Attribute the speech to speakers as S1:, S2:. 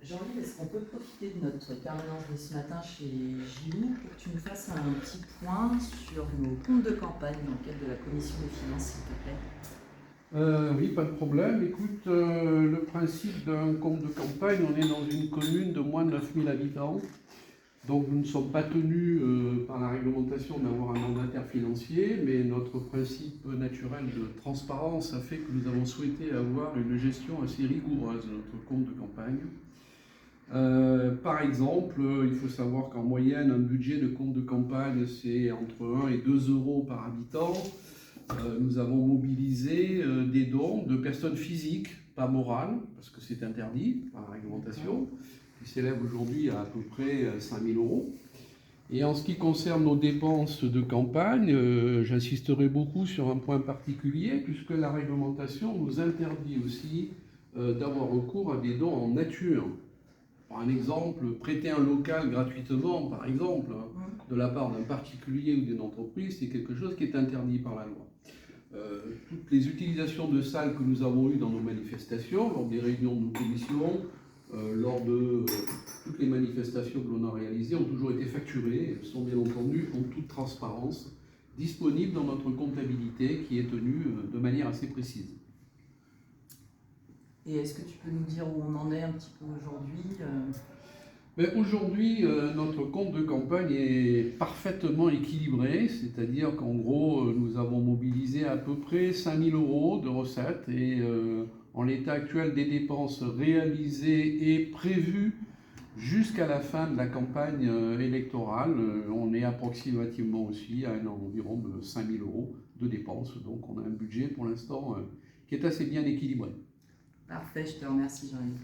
S1: Jean-Yves, est-ce qu'on peut profiter de notre permanence de ce matin chez Gilou pour que tu nous fasses un petit point sur nos comptes de campagne dans le cadre de la commission des finances, s'il te plaît?
S2: Oui, pas de problème. Écoute, le principe d'un compte de campagne, on est dans une commune de moins de 9000 habitants. Donc nous ne sommes pas tenus par la réglementation d'avoir un mandataire financier, mais notre principe naturel de transparence a fait que nous avons souhaité avoir une gestion assez rigoureuse de notre compte de campagne. Par exemple, il faut savoir qu'en moyenne, un budget de compte de campagne, c'est entre 1 et 2 euros par habitant. Nous avons mobilisé des dons de personnes physiques, pas morales, parce que c'est interdit par la réglementation, qui s'élève aujourd'hui à peu près 5 000 euros. Et en ce qui concerne nos dépenses de campagne, j'insisterai beaucoup sur un point particulier, puisque la réglementation nous interdit aussi d'avoir recours à des dons en nature. Par exemple, prêter un local gratuitement, par exemple, de la part d'un particulier ou d'une entreprise, c'est quelque chose qui est interdit par la loi. Toutes les utilisations de salles que nous avons eues dans nos manifestations, lors des réunions de nos commissions, lors de toutes les manifestations que l'on a réalisées, ont toujours été facturées, et sont bien entendu en toute transparence, disponibles dans notre comptabilité qui est tenue de manière assez précise.
S1: Et est-ce que tu peux nous dire où on en est un petit peu aujourd'hui?
S2: Aujourd'hui, notre compte de campagne est parfaitement équilibré, c'est-à-dire qu'en gros, nous avons mobilisé à peu près 5 000 euros de recettes et en l'état actuel des dépenses réalisées et prévues jusqu'à la fin de la campagne électorale, on est approximativement aussi à environ de 5 000 euros de dépenses. Donc on a un budget pour l'instant qui est assez bien équilibré.
S1: Parfait, je te remercie Jean-Yves.